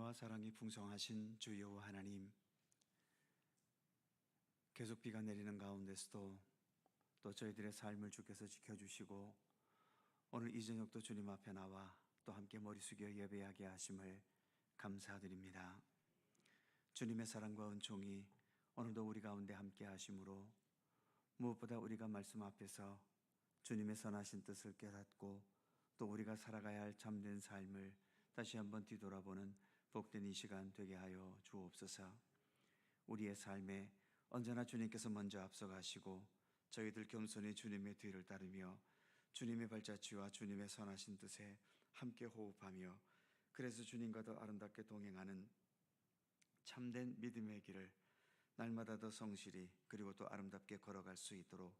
은혜와 사랑이 풍성하신 주 여호와 하나님, 계속 비가 내리는 가운데서도 또 저희들의 삶을 주께서 지켜주시고 오늘 이 저녁도 주님 앞에 나와 또 함께 머리 숙여 예배하게 하심을 감사드립니다. 주님의 사랑과 은총이 오늘도 우리 가운데 함께 하심으로 무엇보다 우리가 말씀 앞에서 주님의 선하신 뜻을 깨닫고 또 우리가 살아가야 할 참된 삶을 다시 한번 뒤돌아보는 복된 이 시간 되게 하여 주옵소서. 우리의 삶에 언제나 주님께서 먼저 앞서가시고 저희들 겸손히 주님의 뒤를 따르며 주님의 발자취와 주님의 선하신 뜻에 함께 호흡하며 그래서 주님과 더 아름답게 동행하는 참된 믿음의 길을 날마다 더 성실히 그리고 또 아름답게 걸어갈 수 있도록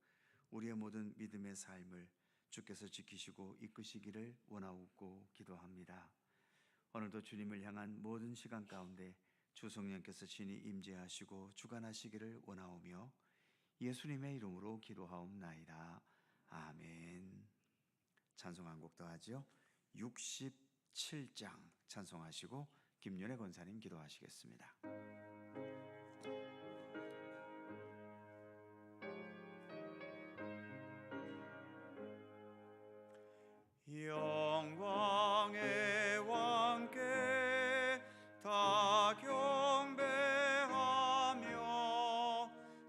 우리의 모든 믿음의 삶을 주께서 지키시고 이끄시기를 원하옵고 기도합니다. 오늘도 주님을 향한 모든 시간 가운데 주 성령께서 친히 임재하시고 주관하시기를 원하오며 예수님의 이름으로 기도하옵나이다. 아멘. 찬송 한 곡 더 하죠. 67장 찬송하시고 김윤혜 권사님 기도하시겠습니다. 영광의 왕께 다 경배하며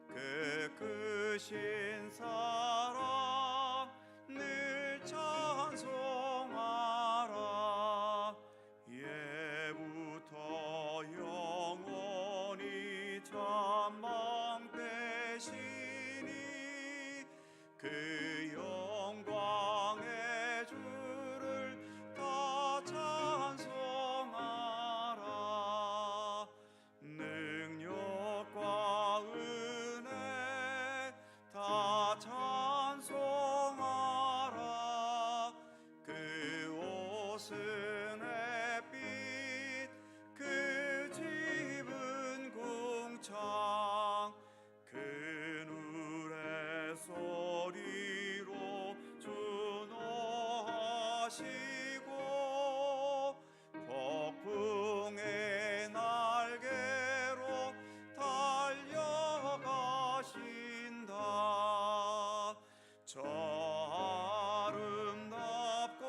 그 크신 사랑 늘 찬송하라. 예부터 영원히 전망 되시니 그 영광의 주를 다 찬송하라. 능력과 은혜 다 찬송하라. 그 옷은 햇빛 그 집은 궁창 그늘의 소리로 준호하시고 폭풍의 날개로 달려가신다. 저 아름답고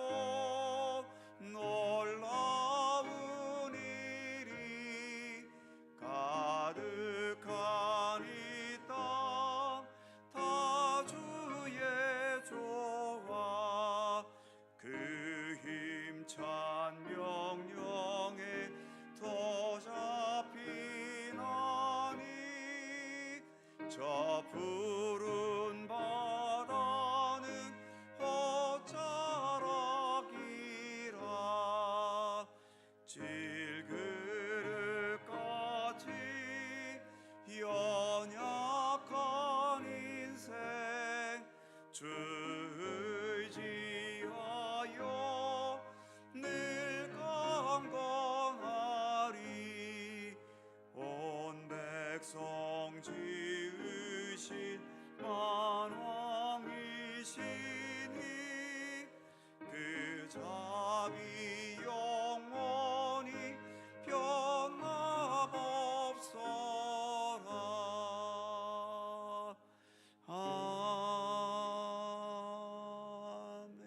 놀라운 일이 가득한 이 땅 다 주의 조화 그 힘찬 명령에 더 잡히나니 저 푸른 바다는 헛자락이라. 질그릇같이 연약한 인생 주 의지하여 늘 강건하리. 온 백성 지으신 만왕이시니 그 자비 영원히 변함없어라. 아멘.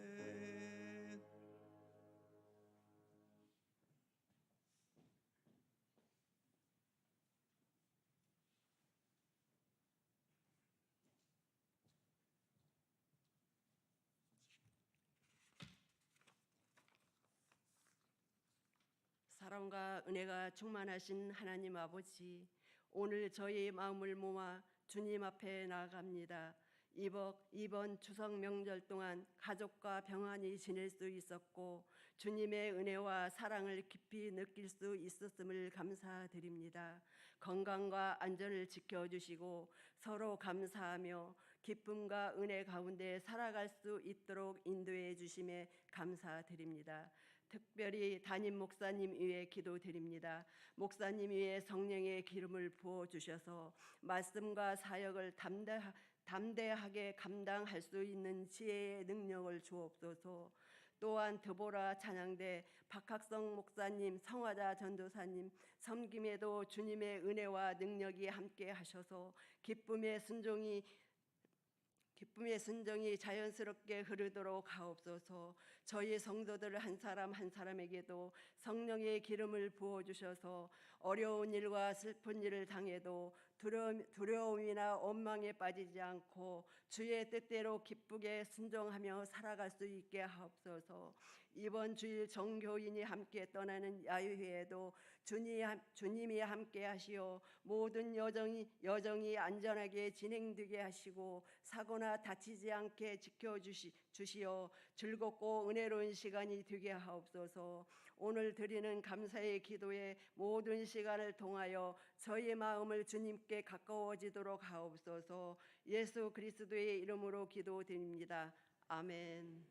사랑과 은혜가 충만하신 하나님 아버지, 오늘 저희의 마음을 모아 주님 앞에 나아갑니다. 이번 추석 명절 동안 가족과 평안히 지낼 수 있었고 주님의 은혜와 사랑을 깊이 느낄 수 있었음을 감사드립니다. 건강과 안전을 지켜주시고 서로 감사하며 기쁨과 은혜 가운데 살아갈 수 있도록 인도해 주심에 감사드립니다. 특별히 담임 목사님 위해 기도드립니다. 목사님 위에 성령의 기름을 부어주셔서 말씀과 사역을 담대하게 감당할 수 있는 지혜의 능력을 주옵소서. 또한 드보라 찬양대, 박학성 목사님, 성화자 전도사님 섬김에도 주님의 은혜와 능력이 함께 하셔서 기쁨의 순종이 자연스럽게 흐르도록 하옵소서. 저희 성도들 한 사람 한 사람에게도 성령의 기름을 부어주셔서 어려운 일과 슬픈 일을 당해도 두려움이나 원망에 빠지지 않고 주의 뜻대로 기쁘게 순종하며 살아갈 수 있게 하옵소서. 이번 주일 정교인이 함께 떠나는 야유회에도 주님이 함께 하시어 모든 여정이 안전하게 진행되게 하시고 사고나 다치지 않게 지켜주시어 즐겁고 은혜로운 시간이 되게 하옵소서. 오늘 드리는 감사의 기도에 모든 시간을 통하여 저희 마음을 주님께 가까워지도록 하옵소서. 예수 그리스도의 이름으로 기도드립니다. 아멘.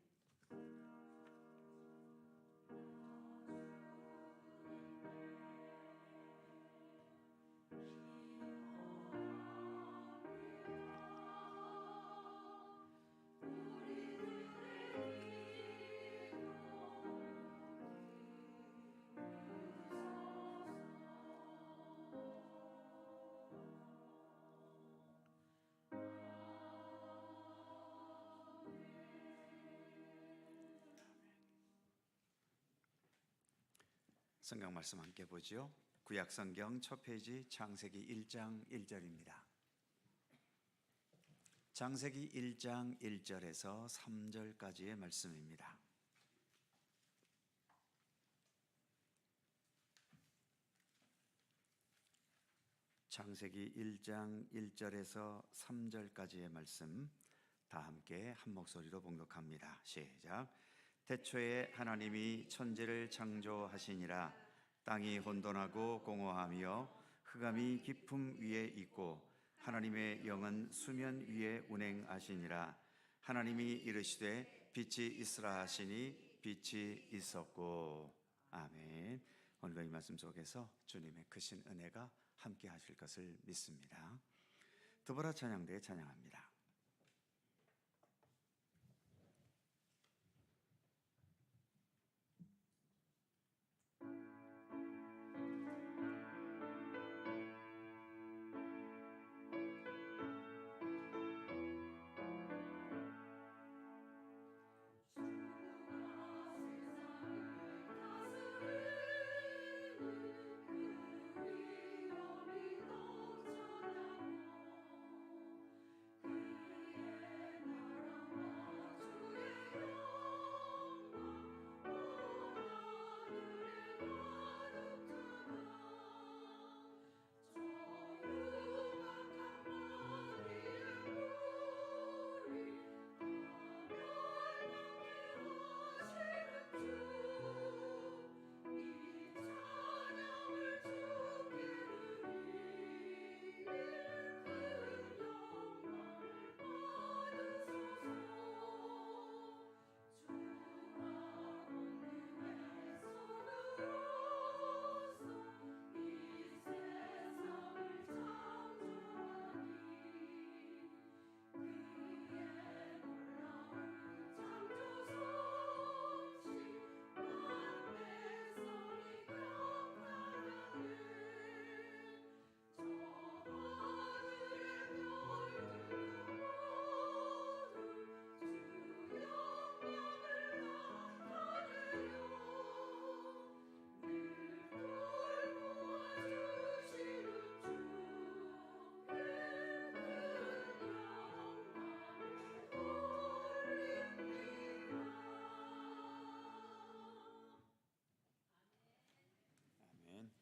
성경 말씀 함께 보지요. 구약 성경 첫 페이지 창세기 1장 1절입니다. 창세기 1장 1절에서 3절까지의 말씀입니다. 창세기 1장 1절에서 3절까지의 말씀 다 함께 한 목소리로 봉독합니다. 시작. 태초에 하나님이 천지를 창조하시니라. 땅이 혼돈하고 공허하며 흑암이 깊음 위에 있고 하나님의 영은 수면 위에 운행하시니라. 하나님이 이르시되 빛이 있으라 하시니 빛이 있었고. 아멘. 오늘도 이 말씀 속에서 주님의 크신 은혜가 함께 하실 것을 믿습니다. 드보라 찬양대 찬양합니다.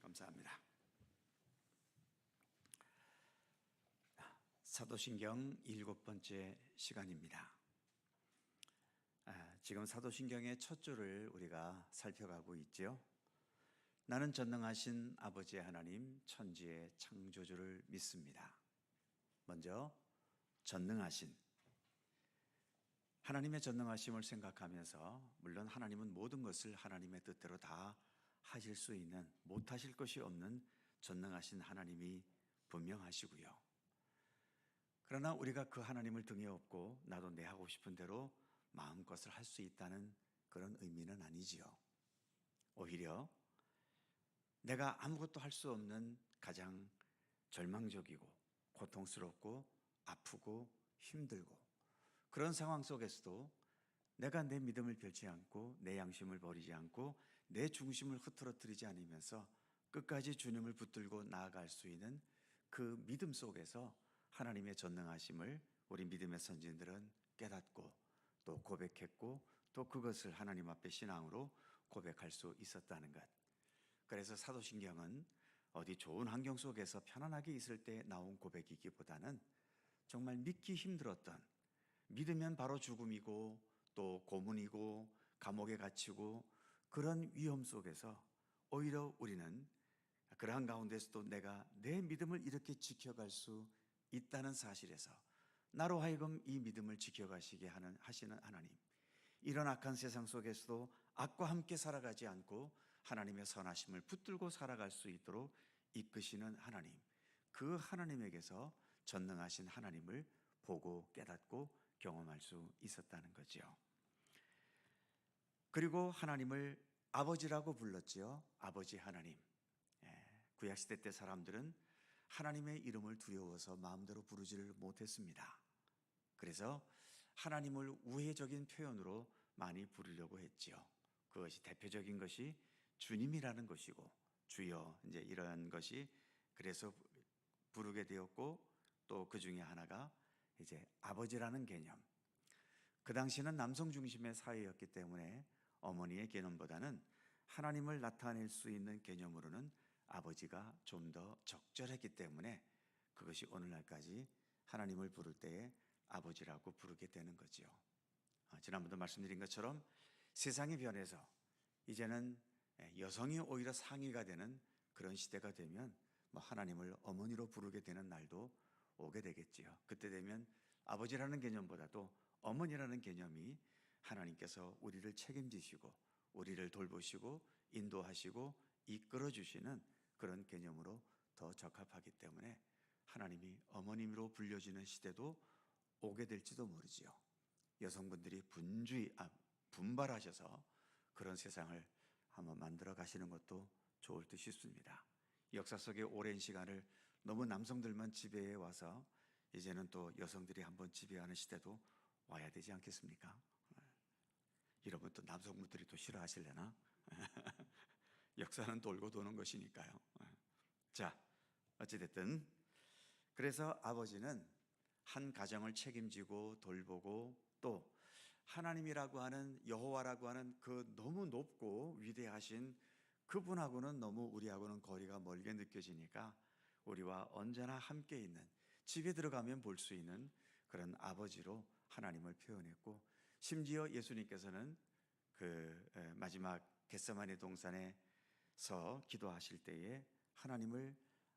감사합니다. 사도신경 7번째 시간입니다. 지금 사도신경의 첫 줄을 우리가 살펴가고 있죠. 나는 전능하신 아버지 하나님 천지의 창조주를 믿습니다. 먼저 전능하신 하나님의 전능하심을 생각하면서, 물론 하나님은 모든 것을 하나님의 뜻대로 다 하실 수 있는, 못하실 것이 없는 전능하신 하나님이 분명하시고요. 그러나 우리가 그 하나님을 등에 업고 나도 내 하고 싶은 대로 마음껏을 할 수 있다는 그런 의미는 아니지요. 오히려 내가 아무것도 할 수 없는 가장 절망적이고 고통스럽고 아프고 힘들고 그런 상황 속에서도 내가 내 믿음을 펼치 않고 내 양심을 버리지 않고 내 중심을 흐트러뜨리지 않으면서 끝까지 주님을 붙들고 나아갈 수 있는 그 믿음 속에서 하나님의 전능하심을 우리 믿음의 선진들은 깨닫고 또 고백했고 또 그것을 하나님 앞에 신앙으로 고백할 수 있었다는 것. 그래서 사도신경은 어디 좋은 환경 속에서 편안하게 있을 때 나온 고백이기보다는 정말 믿기 힘들었던, 믿으면 바로 죽음이고 또 고문이고 감옥에 갇히고 그런 위험 속에서 오히려 우리는 그러한 가운데서도 내가 내 믿음을 이렇게 지켜갈 수 있다는 사실에서 나로 하여금 이 믿음을 지켜가시게 하시는 하나님, 이런 악한 세상 속에서도 악과 함께 살아가지 않고 하나님의 선하심을 붙들고 살아갈 수 있도록 이끄시는 하나님, 그 하나님에게서 전능하신 하나님을 보고 깨닫고 경험할 수 있었다는 거죠. 그리고 하나님을 아버지라고 불렀지요. 아버지 하나님. 구약시대 때 사람들은 하나님의 이름을 두려워서 마음대로 부르지를 못했습니다. 그래서 하나님을 우회적인 표현으로 많이 부르려고 했지요. 그것이 대표적인 것이 주님이라는 것이고 주여 이제 이런 것이 그래서 부르게 되었고 또 그 중에 하나가 이제 아버지라는 개념. 그 당시는 남성 중심의 사회였기 때문에 어머니의 개념보다는 하나님을 나타낼 수 있는 개념으로는 아버지가 좀 더 적절했기 때문에 그것이 오늘날까지 하나님을 부를 때에 아버지라고 부르게 되는 거지요. 지난번도 말씀드린 것처럼 세상이 변해서 이제는 여성이 오히려 상위가 되는 그런 시대가 되면 하나님을 어머니로 부르게 되는 날도 오게 되겠지요. 그때 되면 아버지라는 개념보다도 어머니라는 개념이 하나님께서 우리를 책임지시고 우리를 돌보시고 인도하시고 이끌어 주시는 그런 개념으로 더 적합하기 때문에 하나님이 어머님으로 불려지는 시대도 오게 될지도 모르지요. 여성분들이 분발하셔서 그런 세상을 한번 만들어 가시는 것도 좋을 듯 싶습니다. 역사 속의 오랜 시간을 너무 남성들만 지배해 와서 이제는 또 여성들이 한번 지배하는 시대도 와야 되지 않겠습니까? 이러면 또 남성분들이 또 싫어하실래나? 역사는 돌고 도는 것이니까요. 자, 어찌됐든 그래서 아버지는 한 가정을 책임지고 돌보고 또 하나님이라고 하는 여호와라고 하는 그 너무 높고 위대하신 그분하고는 너무 우리하고는 거리가 멀게 느껴지니까 우리와 언제나 함께 있는, 집에 들어가면 볼 수 있는 그런 아버지로 하나님을 표현했고, 심지어 예수님께서는 그 마지막 겟세마네 동산에서 기도하실 때에 하나님을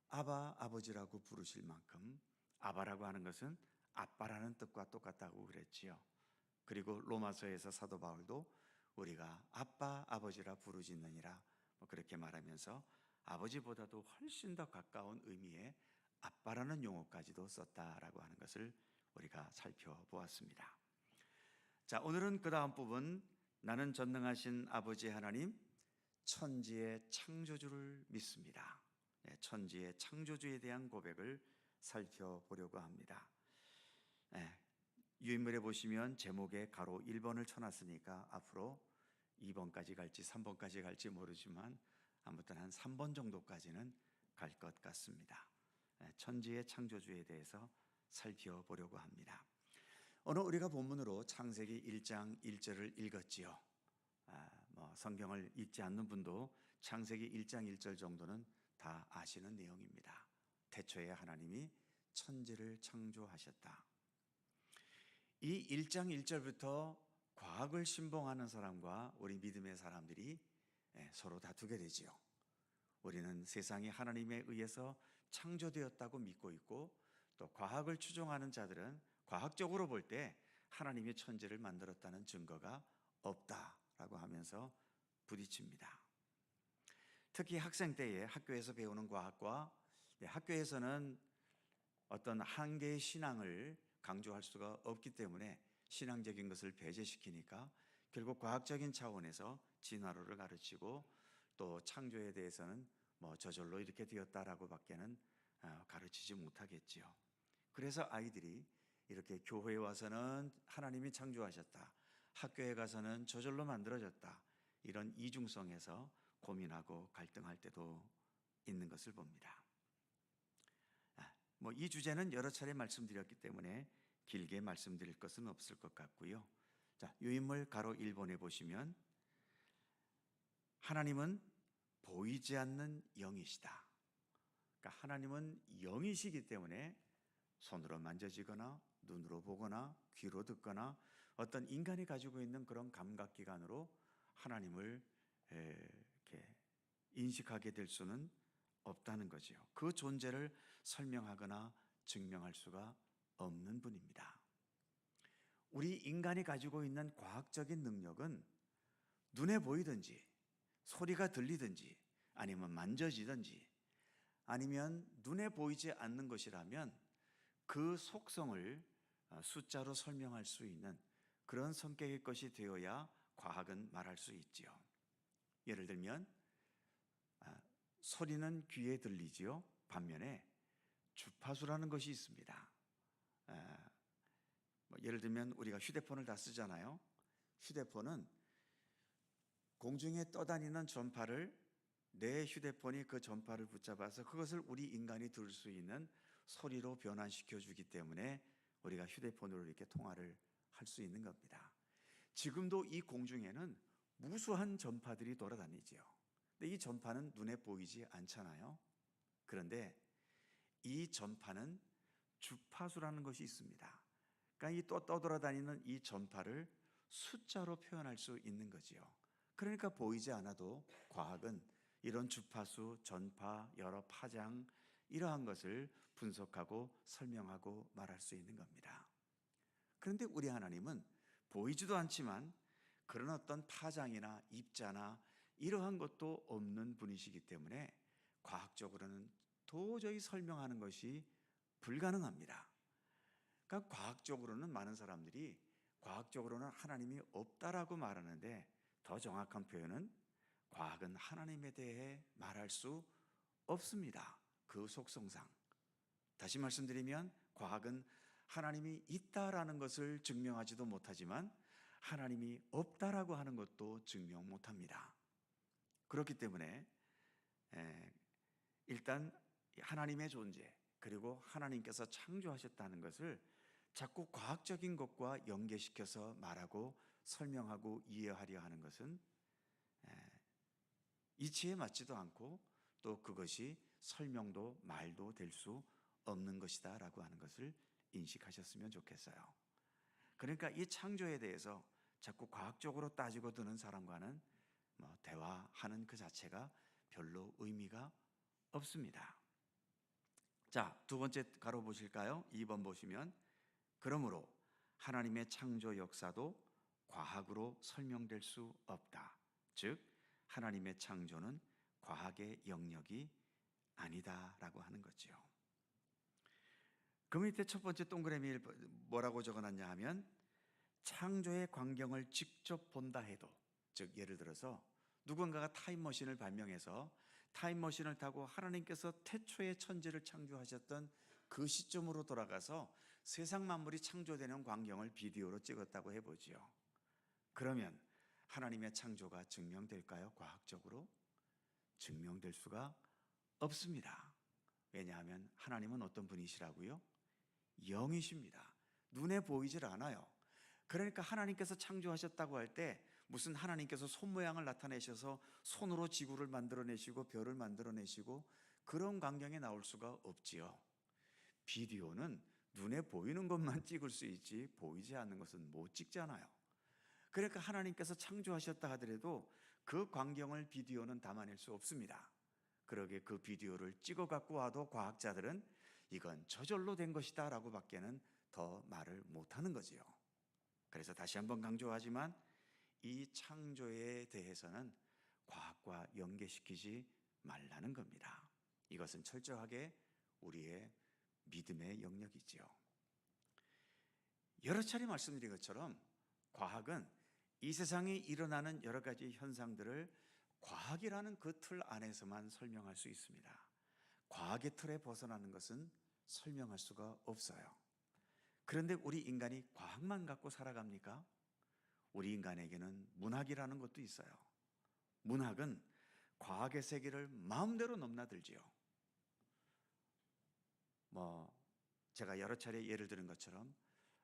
아바, 아버지라고 부르실 만큼, 아바라고 하는 것은 아빠라는 뜻과 똑같다고 그랬지요. 그리고 로마서에서 사도 바울도 우리가 아빠, 아버지라 부르짖느니라 그렇게 말하면서 아버지보다도 훨씬 더 가까운 의미의 아빠라는 용어까지도 썼다라고 하는 것을 우리가 살펴보았습니다. 자, 오늘은 그 다음 부분, 나는 전능하신 아버지 하나님, 천지의 창조주를 믿습니다. 천지의 창조주에 대한 고백을 살펴보려고 합니다. 유인물에 보시면 제목에 가로 1번을 쳐놨으니까 앞으로 2번까지 갈지 3번까지 갈지 모르지만 아무튼 한 3번 정도까지는 갈 것 같습니다. 천지의 창조주에 대해서 살펴보려고 합니다. 오늘 우리가 본문으로 창세기 1장 1절을 읽었지요. 성경을 읽지 않는 분도 창세기 1장 1절 정도는 다 아시는 내용입니다. 태초에 하나님이 천지를 창조하셨다. 이 1장 1절부터 과학을 신봉하는 사람과 우리 믿음의 사람들이 서로 다투게 되지요. 우리는 세상이 하나님에 의해서 창조되었다고 믿고 있고, 또 과학을 추종하는 자들은 과학적으로 볼 때 하나님이 천지를 만들었다는 증거가 없다라고 하면서 부딪힙니다. 특히 학생 때에 학교에서 배우는 과학과 학교에서는 어떤 한 개의 신앙을 강조할 수가 없기 때문에 신앙적인 것을 배제시키니까 결국 과학적인 차원에서 진화론을 가르치고 또 창조에 대해서는 뭐 저절로 이렇게 되었다라고 밖에는 가르치지 못하겠지요. 그래서 아이들이 이렇게 교회에 와서는 하나님이 창조하셨다, 학교에 가서는 저절로 만들어졌다, 이런 이중성에서 고민하고 갈등할 때도 있는 것을 봅니다. 뭐 이 주제는 여러 차례 말씀드렸기 때문에 길게 말씀드릴 것은 없을 것 같고요. 자, 유인물 가로 1번에 보시면 하나님은 보이지 않는 영이시다. 그러니까 하나님은 영이시기 때문에 손으로 만져지거나 눈으로 보거나 귀로 듣거나 어떤 인간이 가지고 있는 그런 감각기관으로 하나님을 이렇게 인식하게 될 수는 없다는 거지요. 그 존재를 설명하거나 증명할 수가 없는 분입니다. 우리 인간이 가지고 있는 과학적인 능력은 눈에 보이든지 소리가 들리든지 아니면 만져지든지 아니면 눈에 보이지 않는 것이라면 그 속성을 숫자로 설명할 수 있는 그런 성격의 것이 되어야 과학은 말할 수 있지요. 예를 들면 소리는 귀에 들리지요. 반면에 주파수라는 것이 있습니다. 예를 들면 우리가 휴대폰을 다 쓰잖아요. 휴대폰은 공중에 떠다니는 전파를 내 휴대폰이 그 전파를 붙잡아서 그것을 우리 인간이 들을 수 있는 소리로 변환시켜 주기 때문에 우리가 휴대폰으로 이렇게 통화를 할 수 있는 겁니다. 지금도 이 공중에는 무수한 전파들이 돌아다니지요. 근데 이 전파는 눈에 보이지 않잖아요. 그런데 이 전파는 주파수라는 것이 있습니다. 그러니까 이 떠돌아다니는 이 전파를 숫자로 표현할 수 있는 거지요. 그러니까 보이지 않아도 과학은 이런 주파수, 전파, 여러 파장 이러한 것을 분석하고 설명하고 말할 수 있는 겁니다. 그런데 우리 하나님은 보이지도 않지만 그런 어떤 파장이나 입자나 이러한 것도 없는 분이시기 때문에 과학적으로는 도저히 설명하는 것이 불가능합니다. 그러니까 과학적으로는 많은 사람들이 과학적으로는 하나님이 없다라고 말하는데 더 정확한 표현은 과학은 하나님에 대해 말할 수 없습니다. 그 속성상. 다시 말씀드리면 과학은 하나님이 있다라는 것을 증명하지도 못하지만 하나님이 없다라고 하는 것도 증명 못합니다. 그렇기 때문에 일단 하나님의 존재 그리고 하나님께서 창조하셨다는 것을 자꾸 과학적인 것과 연계시켜서 말하고 설명하고 이해하려 하는 것은 이치에 맞지도 않고 또 그것이 설명도 말도 될 수 없는 것이다 라고 하는 것을 인식하셨으면 좋겠어요. 그러니까 이 창조에 대해서 자꾸 과학적으로 따지고 드는 사람과는 대화하는 그 자체가 별로 의미가 없습니다. 자, 두 번째 가로 보실까요? 2번 보시면 그러므로 하나님의 창조 역사도 과학으로 설명될 수 없다. 즉 하나님의 창조는 과학의 영역이 아니다라고 하는 거죠. 그 밑에 첫 번째 동그라미를 뭐라고 적어놨냐 하면 창조의 광경을 직접 본다 해도, 즉 예를 들어서 누군가가 타임머신을 발명해서 타임머신을 타고 하나님께서 태초의 천지를 창조하셨던 그 시점으로 돌아가서 세상 만물이 창조되는 광경을 비디오로 찍었다고 해보지요. 그러면 하나님의 창조가 증명될까요? 과학적으로? 증명될 수가 없습니다. 왜냐하면 하나님은 어떤 분이시라고요? 영이십니다. 눈에 보이질 않아요. 그러니까 하나님께서 창조하셨다고 할 때 무슨 하나님께서 손 모양을 나타내셔서 손으로 지구를 만들어내시고 별을 만들어내시고 그런 광경에 나올 수가 없지요. 비디오는 눈에 보이는 것만 찍을 수 있지 보이지 않는 것은 못 찍잖아요. 그러니까 하나님께서 창조하셨다 하더라도 그 광경을 비디오는 담아낼 수 없습니다. 그러게 그 비디오를 찍어 갖고 와도 과학자들은 이건 저절로 된 것이다 라고 밖에는 더 말을 못하는 거지요. 그래서 다시 한번 강조하지만 이 창조에 대해서는 과학과 연계시키지 말라는 겁니다. 이것은 철저하게 우리의 믿음의 영역이지요. 여러 차례 말씀드린 것처럼 과학은 이 세상에 일어나는 여러 가지 현상들을 과학이라는 그 틀 안에서만 설명할 수 있습니다. 과학의 틀에 벗어나는 것은 설명할 수가 없어요. 그런데 우리 인간이 과학만 갖고 살아갑니까? 우리 인간에게는 문학이라는 것도 있어요. 문학은 과학의 세계를 마음대로 넘나들지요. 제가 여러 차례 예를 들은 것처럼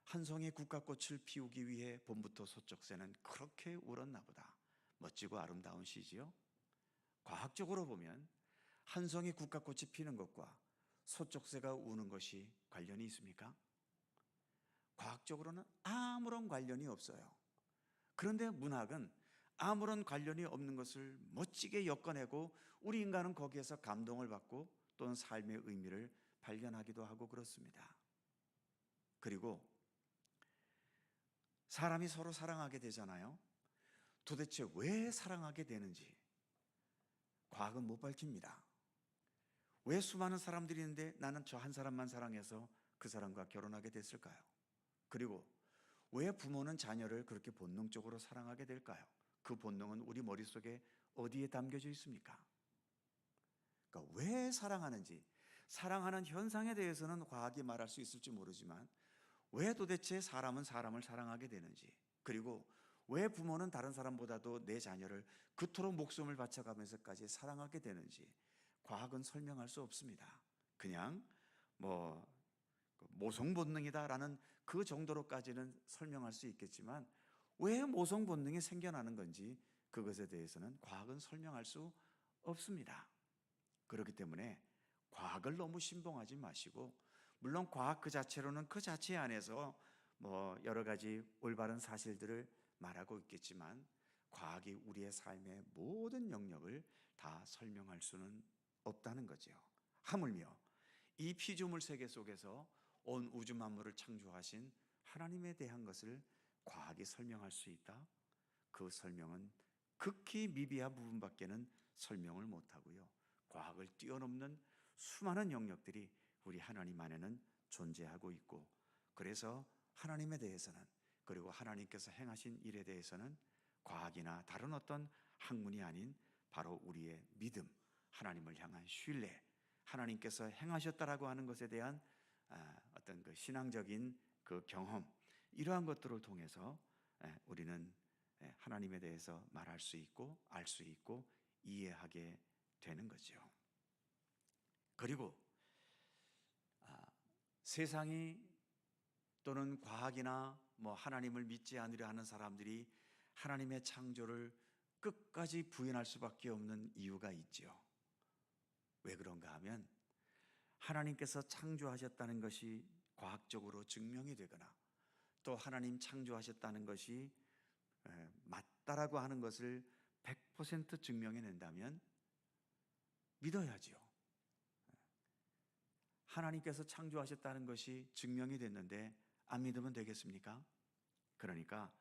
한 송이 국화꽃을 피우기 위해 봄부터 소쩍새는 그렇게 울었나 보다. 멋지고 아름다운 시지요. 과학적으로 보면 한 송이 국화꽃이 피는 것과 소쩍새가 우는 것이 관련이 있습니까? 과학적으로는 아무런 관련이 없어요. 그런데 문학은 아무런 관련이 없는 것을 멋지게 엮어내고 우리 인간은 거기에서 감동을 받고 또는 삶의 의미를 발견하기도 하고 그렇습니다. 그리고 사람이 서로 사랑하게 되잖아요. 도대체 왜 사랑하게 되는지 과학은 못 밝힙니다. 왜 수많은 사람들이 있는데 나는 저 한 사람만 사랑해서 그 사람과 결혼하게 됐을까요? 그리고 왜 부모는 자녀를 그렇게 본능적으로 사랑하게 될까요? 그 본능은 우리 머릿속에 어디에 담겨져 있습니까? 그러니까 왜 사랑하는지, 사랑하는 현상에 대해서는 과학이 말할 수 있을지 모르지만 왜 도대체 사람은 사람을 사랑하게 되는지, 그리고 왜 부모는 다른 사람보다도 내 자녀를 그토록 목숨을 바쳐가면서까지 사랑하게 되는지 과학은 설명할 수 없습니다. 그냥 모성 본능이다라는 그 정도로까지는 설명할 수 있겠지만 왜 모성 본능이 생겨나는 건지 그것에 대해서는 과학은 설명할 수 없습니다. 그렇기 때문에 과학을 너무 신봉하지 마시고, 물론 과학 그 자체로는 그 자체 안에서 여러 가지 올바른 사실들을 말하고 있겠지만 과학이 우리의 삶의 모든 영역을 다 설명할 수는 없다는 거죠. 하물며 이 피조물 세계 속에서 온 우주 만물을 창조하신 하나님에 대한 것을 과학이 설명할 수 있다? 그 설명은 극히 미비한 부분밖에는 설명을 못하고요, 과학을 뛰어넘는 수많은 영역들이 우리 하나님 안에는 존재하고 있고, 그래서 하나님에 대해서는, 그리고 하나님께서 행하신 일에 대해서는 과학이나 다른 어떤 학문이 아닌 바로 우리의 믿음, 하나님을 향한 신뢰, 하나님께서 행하셨다라고 하는 것에 대한 어떤 그 신앙적인 그 경험, 이러한 것들을 통해서 우리는 하나님에 대해서 말할 수 있고 알 수 있고 이해하게 되는 거죠. 그리고 세상이 또는 과학이나 하나님을 믿지 않으려 하는 사람들이 하나님의 창조를 끝까지 부인할 수밖에 없는 이유가 있지요. 왜 그런가 하면 하나님께서 창조하셨다는 것이 과학적으로 증명이 되거나 또 하나님 창조하셨다는 것이 맞다라고 하는 것을 100% 증명해낸다면 믿어야지요. 하나님께서 창조하셨다는 것이 증명이 됐는데 안 믿으면 되겠습니까? 그러니까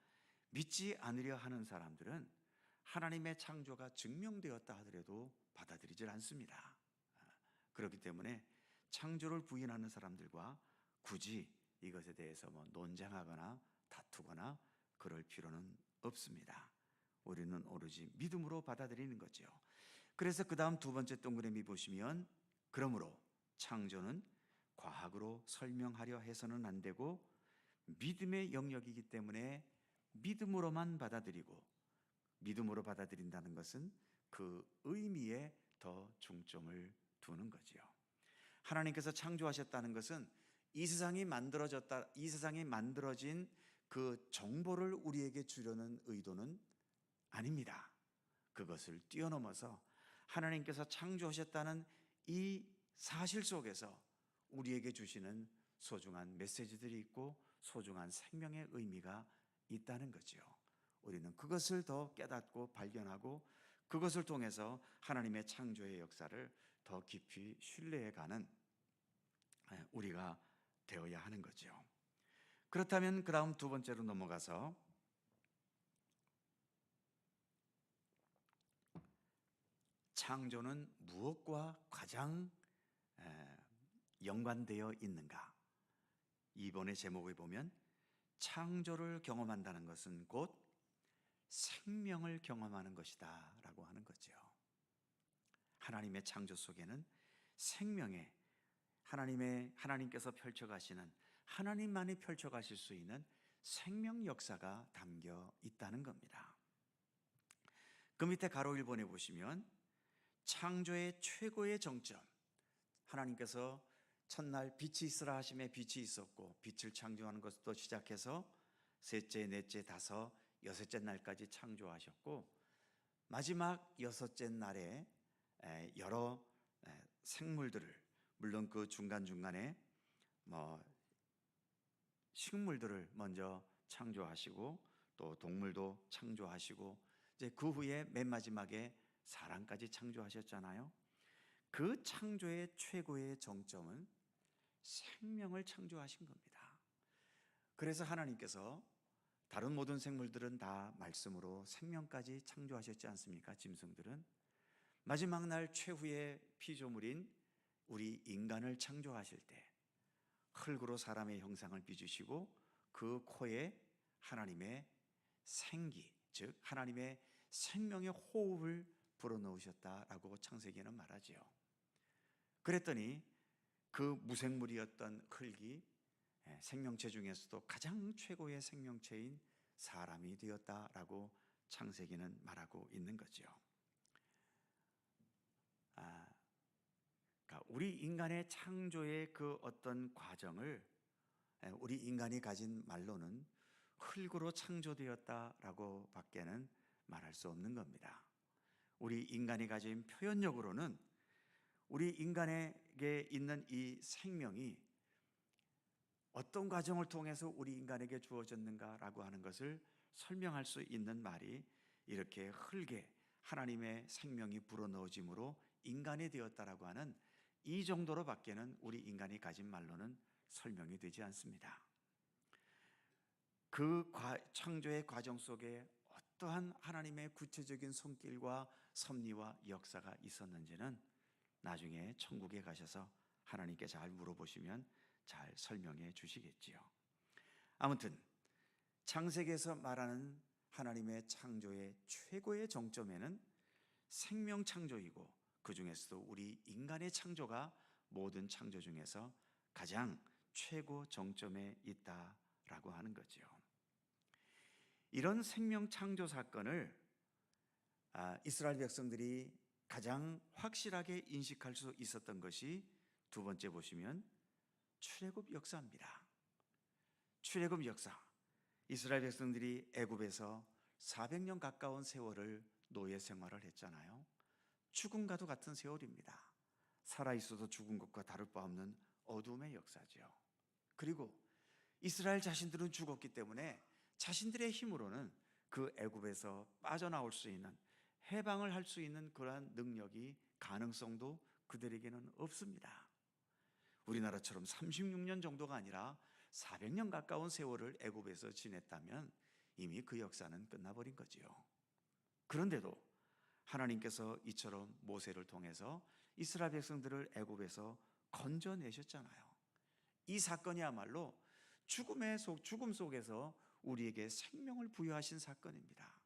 믿지 않으려 하는 사람들은 하나님의 창조가 증명되었다 하더라도 받아들이질 않습니다. 그렇기 때문에 창조를 부인하는 사람들과 굳이 이것에 대해서 논쟁하거나 다투거나 그럴 필요는 없습니다. 우리는 오로지 믿음으로 받아들이는 거죠. 그래서 그 다음 두 번째 동그라미 보시면, 그러므로 창조는 과학으로 설명하려 해서는 안 되고 믿음의 영역이기 때문에 믿음으로만 받아들이고, 믿음으로 받아들인다는 것은 그 의미에 더 중점을 두는 거지요. 하나님께서 창조하셨다는 것은 이 세상이 만들어진 그 정보를 우리에게 주려는 의도는 아닙니다. 그것을 뛰어넘어서 하나님께서 창조하셨다는 이 사실 속에서 우리에게 주시는 소중한 메시지들이 있고 소중한 생명의 의미가 있다는 거죠. 우리는 그것을 더 깨닫고 발견하고 그것을 통해서 하나님의 창조의 역사를 더 깊이 신뢰해가는 우리가 되어야 하는 거죠. 그렇다면 그 다음 두 번째로 넘어가서 창조는 무엇과 가장 연관되어 있는가? 이번의 제목을 보면 창조를 경험한다는 것은 곧 생명을 경험하는 것이다 라고 하는 거죠. 하나님의 창조 속에는 생명의 하나님께서 펼쳐가시는, 하나님만이 펼쳐가실 수 있는 생명 역사가 담겨 있다는 겁니다. 그 밑에 가로 1번에 보시면 창조의 최고의 정점, 하나님께서 첫날 빛이 있으라 하심에 빛이 있었고, 빛을 창조하는 것부터 시작해서 셋째, 넷째, 다섯, 여섯째 날까지 창조하셨고, 마지막 여섯째 날에 여러 생물들을, 물론 그 중간중간에 식물들을 먼저 창조하시고 또 동물도 창조하시고, 이제 그 후에 맨 마지막에 사람까지 창조하셨잖아요. 그 창조의 최고의 정점은 생명을 창조하신 겁니다. 그래서 하나님께서 다른 모든 생물들은 다 말씀으로 생명까지 창조하셨지 않습니까? 짐승들은. 마지막 날 최후의 피조물인 우리 인간을 창조하실 때 흙으로 사람의 형상을 빚으시고 그 코에 하나님의 생기, 즉 하나님의 생명의 호흡을 불어넣으셨다라고 창세기에는 말하지요. 그랬더니 그 무생물이었던 흙이 생명체 중에서도 가장 최고의 생명체인 사람이 되었다라고 창세기는 말하고 있는 거죠. 그러니까 우리 인간의 창조의 그 어떤 과정을 우리 인간이 가진 말로는 흙으로 창조되었다라고 밖에는 말할 수 없는 겁니다. 우리 인간이 가진 표현력으로는 우리 인간에게 있는 이 생명이 어떤 과정을 통해서 우리 인간에게 주어졌는가라고 하는 것을 설명할 수 있는 말이 이렇게 흙에 하나님의 생명이 불어넣어짐으로 인간이 되었다라고 하는 이 정도로 밖에는 우리 인간이 가진 말로는 설명이 되지 않습니다. 그 창조의 과정 속에 어떠한 하나님의 구체적인 손길과 섭리와 역사가 있었는지는 나중에 천국에 가셔서 하나님께 잘 물어보시면 잘 설명해 주시겠지요. 아무튼 창세기에서 말하는 하나님의 창조의 최고의 정점에는 생명 창조이고, 그 중에서도 우리 인간의 창조가 모든 창조 중에서 가장 최고 정점에 있다라고 하는 거죠. 이런 생명 창조 사건을 이스라엘 백성들이 가장 확실하게 인식할 수 있었던 것이 두 번째 보시면 출애굽 역사입니다. 출애굽 역사. 이스라엘 백성들이 애굽에서 400년 가까운 세월을 노예 생활을 했잖아요. 죽음과도 같은 세월입니다. 살아있어도 죽은 것과 다를 바 없는 어둠의 역사죠. 그리고 이스라엘 자신들은 죽었기 때문에 자신들의 힘으로는 그 애굽에서 빠져나올 수 있는, 해방을 할 수 있는 그러한 능력이, 가능성도 그들에게는 없습니다. 우리나라처럼 36년 정도가 아니라 400년 가까운 세월을 애굽에서 지냈다면 이미 그 역사는 끝나버린 거지요. 그런데도 하나님께서 이처럼 모세를 통해서 이스라엘 백성들을 애굽에서 건져내셨잖아요. 이 사건이야말로 죽음 속에서 우리에게 생명을 부여하신 사건입니다.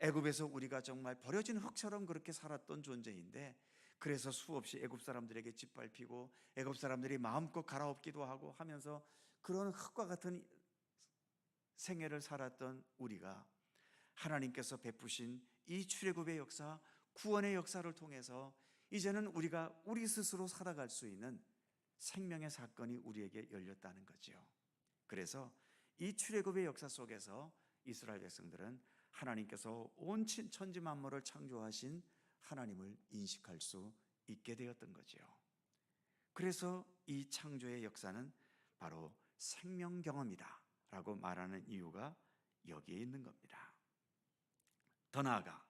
애굽에서 우리가 정말 버려진 흙처럼 그렇게 살았던 존재인데, 그래서 수없이 애굽 사람들에게 짓밟히고 애굽 사람들이 마음껏 갈아엎기도 하고 하면서 그런 흙과 같은 생애를 살았던 우리가 하나님께서 베푸신 이 출애굽의 역사, 구원의 역사를 통해서 이제는 우리가 우리 스스로 살아갈 수 있는 생명의 사건이 우리에게 열렸다는 거죠. 그래서 이 출애굽의 역사 속에서 이스라엘 백성들은 하나님께서 온 천지 만물을 창조하신 하나님을 인식할 수 있게 되었던 거죠. 그래서 이 창조의 역사는 바로 생명 경험이다 라고 말하는 이유가 여기에 있는 겁니다. 더 나아가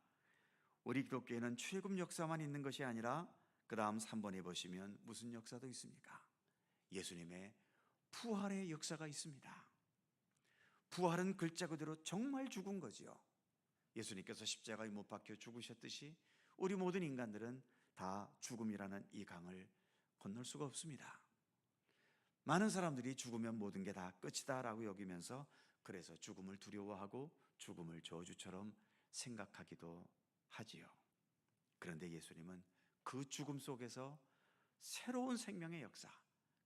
우리 기독교에는 출애굽 역사만 있는 것이 아니라 그 다음 3번에 보시면 무슨 역사도 있습니까? 예수님의 부활의 역사가 있습니다. 부활은 글자 그대로 정말 죽은 거지요. 예수님께서 십자가에 못 박혀 죽으셨듯이 우리 모든 인간들은 다 죽음이라는 이 강을 건널 수가 없습니다. 많은 사람들이 죽으면 모든 게 다 끝이다 라고 여기면서 그래서 죽음을 두려워하고 죽음을 저주처럼 생각하기도 하지요. 그런데 예수님은 그 죽음 속에서 새로운 생명의 역사,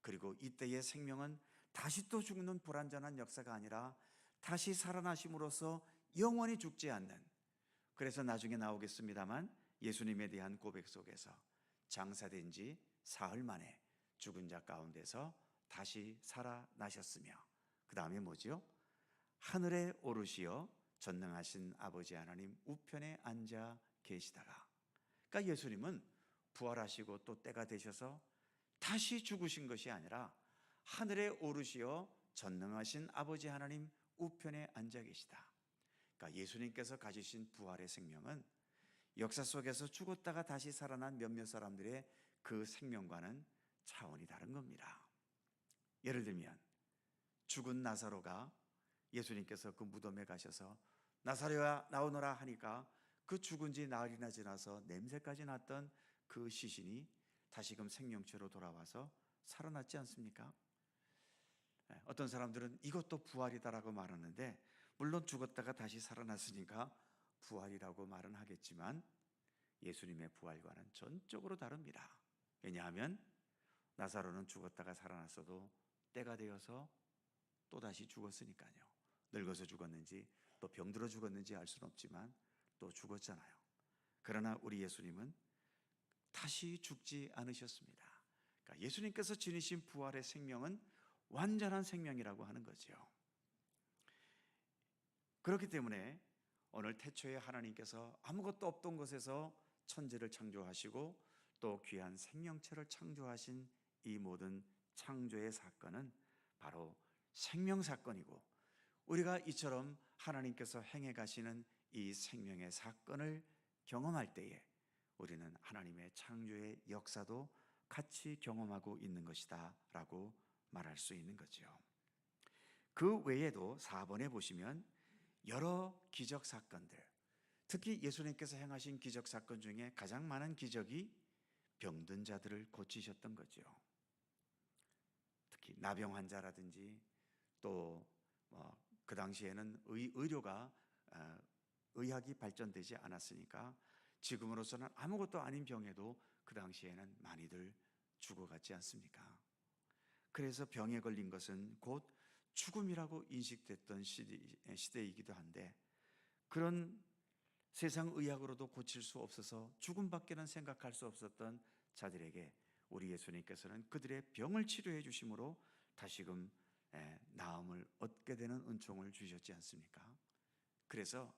그리고 이때의 생명은 다시 또 죽는 불완전한 역사가 아니라 다시 살아나심으로써 영원히 죽지 않는, 그래서 나중에 나오겠습니다만 예수님에 대한 고백 속에서 장사된 지 사흘 만에 죽은 자 가운데서 다시 살아나셨으며, 그 다음에 뭐지요? 하늘에 오르시어 전능하신 아버지 하나님 우편에 앉아 계시다가, 그러니까 예수님은 부활하시고 또 때가 되셔서 다시 죽으신 것이 아니라 하늘에 오르시어 전능하신 아버지 하나님 우편에 앉아 계시다. 그러니까 예수님께서 가지신 부활의 생명은 역사 속에서 죽었다가 다시 살아난 몇몇 사람들의 그 생명과는 차원이 다른 겁니다. 예를 들면 죽은 나사로가 예수님께서 그 무덤에 가셔서 나사로야 나오너라 하니까 그 죽은 지 나흘이나 지나서 냄새까지 났던 그 시신이 다시금 생명체로 돌아와서 살아났지 않습니까? 어떤 사람들은 이것도 부활이다라고 말하는데, 물론 죽었다가 다시 살아났으니까 부활이라고 말은 하겠지만 예수님의 부활과는 전적으로 다릅니다. 왜냐하면 나사로는 죽었다가 살아났어도 때가 되어서 또다시 죽었으니까요. 늙어서 죽었는지 또 병들어 죽었는지 알 수는 없지만 또 죽었잖아요. 그러나 우리 예수님은 다시 죽지 않으셨습니다. 그러니까 예수님께서 지니신 부활의 생명은 완전한 생명이라고 하는 거죠. 그렇기 때문에 오늘 태초에 하나님께서 아무것도 없던 것에서 천지를 창조하시고 또 귀한 생명체를 창조하신 이 모든 창조의 사건은 바로 생명 사건이고, 우리가 이처럼 하나님께서 행해 가시는 이 생명의 사건을 경험할 때에 우리는 하나님의 창조의 역사도 같이 경험하고 있는 것이다 라고 말할 수 있는 거죠. 그 외에도 4번에 보시면 여러 기적 사건들, 특히 예수님께서 행하신 기적 사건 중에 가장 많은 기적이 병든 자들을 고치셨던 거죠. 특히 나병 환자라든지 또 그 당시에는 의료가 의학이 발전되지 않았으니까 지금으로서는 아무것도 아닌 병에도 그 당시에는 많이들 죽어갔지 않습니까? 그래서 병에 걸린 것은 곧 죽음이라고 인식됐던 시대이기도 한데, 그런 세상 의학으로도 고칠 수 없어서 죽음밖에는 생각할 수 없었던 자들에게 우리 예수님께서는 그들의 병을 치료해 주심으로 다시금 나음을 얻게 되는 은총을 주셨지 않습니까? 그래서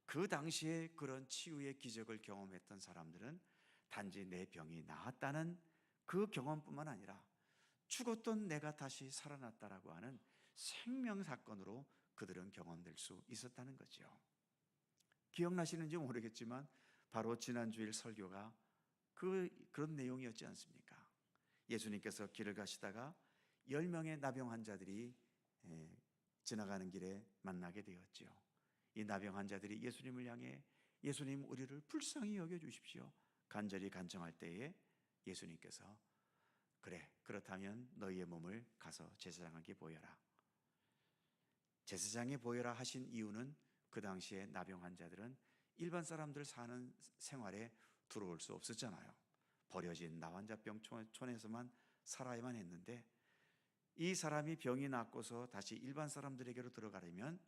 그 당시에 그런 치유의 기적을 경험했던 사람들은 단지 내 병이 나았다는 그 경험뿐만 아니라 죽었던 내가 다시 살아났다라고 하는 생명 사건으로 그들은 경험될 수 있었다는 거죠. 기억나시는지 모르겠지만 바로 지난주일 설교가 그런 내용이었지 않습니까? 예수님께서 길을 가시다가 10명의 나병 환자들이 지나가는 길에 만나게 되었죠. 이 나병 환자들이 예수님을 향해 예수님 우리를 불쌍히 여겨주십시오 간절히 간청할 때에 예수님께서 그래, 그렇다면 너희의 몸을 가서 제사장에게 보여라. 제사장에 보여라 하신 이유는 그 당시에 나병 환자들은 일반 사람들 사는 생활에 들어올 수 없었잖아요. 버려진 나환자병촌에서만 살아야만 했는데, 이 사람이 병이 낫고서 다시 일반 사람들에게로 들어가려면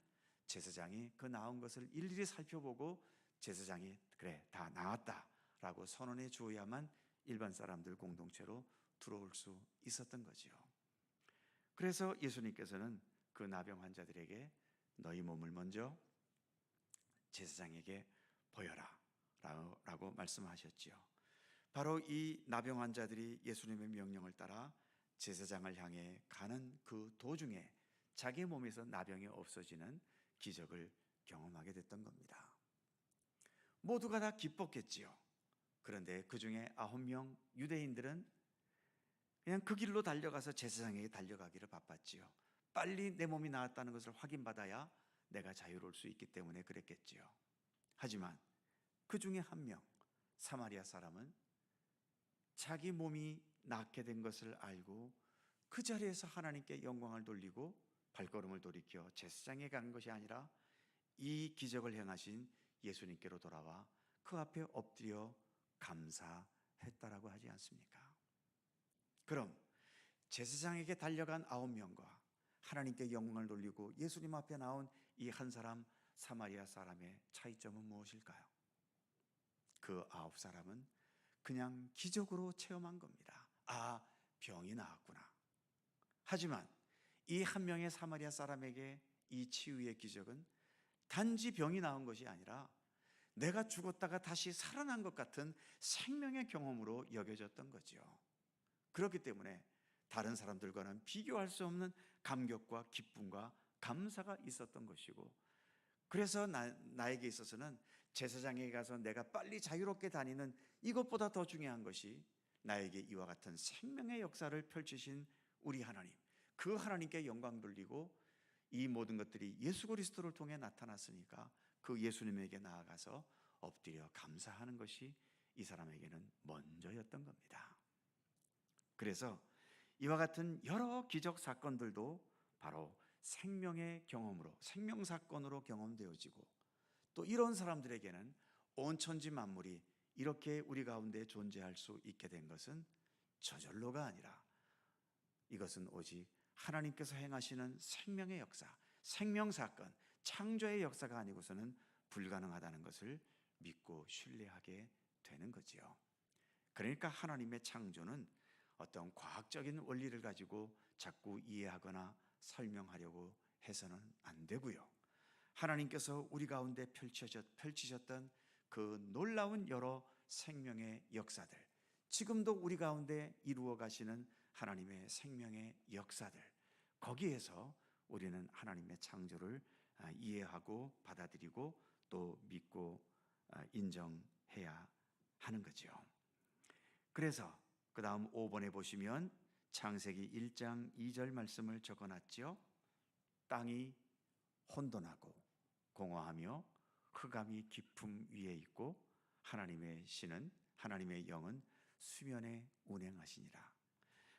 제사장이 그 나은 것을 일일이 살펴보고 제사장이 그래 다 나았다라고 선언해 주어야만 일반 사람들 공동체로 들어올 수 있었던 거지요. 그래서 예수님께서는 그 나병 환자들에게 너희 몸을 먼저 제사장에게 보여라 라고 말씀하셨지요. 바로 이 나병 환자들이 예수님의 명령을 따라 제사장을 향해 가는 그 도중에 자기 몸에서 나병이 없어지는 기적을 경험하게 됐던 겁니다. 모두가 다 기뻤겠지요. 그런데 그 중에 9명 유대인들은 그냥 그 길로 달려가서 제사장에게 달려가기를 바빴지요. 빨리 내 몸이 나았다는 것을 확인받아야 내가 자유로울 수 있기 때문에 그랬겠지요. 하지만 그 중에 한 명, 사마리아 사람은 자기 몸이 낫게 된 것을 알고 그 자리에서 하나님께 영광을 돌리고 발걸음을 돌이켜 제사장에 가는 것이 아니라 이 기적을 행하신 예수님께로 돌아와 그 앞에 엎드려 감사했다라고 하지 않습니까? 그럼 제사장에게 달려간 9명과 하나님께 영광을 돌리고 예수님 앞에 나온 이 한 사람 사마리아 사람의 차이점은 무엇일까요? 그 9사람은 그냥 기적으로 체험한 겁니다. 아, 병이 나았구나. 하지만 이 한 명의 사마리아 사람에게 이 치유의 기적은 단지 병이 나은 것이 아니라 내가 죽었다가 다시 살아난 것 같은 생명의 경험으로 여겨졌던 거죠. 그렇기 때문에 다른 사람들과는 비교할 수 없는 감격과 기쁨과 감사가 있었던 것이고, 그래서 나에게 있어서는 제사장에게 가서 내가 빨리 자유롭게 다니는 이것보다 더 중요한 것이 나에게 이와 같은 생명의 역사를 펼치신 우리 하나님, 그 하나님께 영광 돌리고 이 모든 것들이 예수 그리스도를 통해 나타났으니까 그 예수님에게 나아가서 엎드려 감사하는 것이 이 사람에게는 먼저였던 겁니다. 그래서 이와 같은 여러 기적 사건들도 바로 생명의 경험으로, 생명 사건으로 경험되어지고, 또 이런 사람들에게는 온 천지 만물이 이렇게 우리 가운데 존재할 수 있게 된 것은 저절로가 아니라 이것은 오직 하나님께서 행하시는 생명의 역사, 생명 사건, 창조의 역사가 아니고서는 불가능하다는 것을 믿고 신뢰하게 되는 거지요. 그러니까 하나님의 창조는 어떤 과학적인 원리를 가지고 자꾸 이해하거나 설명하려고 해서는 안 되고요. 하나님께서 우리 가운데 펼치셨던 그 놀라운 여러 생명의 역사들, 지금도 우리 가운데 이루어 가시는 하나님의 생명의 역사들, 거기에서 우리는 하나님의 창조를 이해하고 받아들이고 또 믿고 인정해야 하는 거죠. 그래서 그 다음 5번에 보시면 창세기 1장 2절 말씀을 적어놨죠. 땅이 혼돈하고 공허하며 흑암이 깊음 위에 있고 하나님의 신은, 하나님의 영은 수면에 운행하시니라.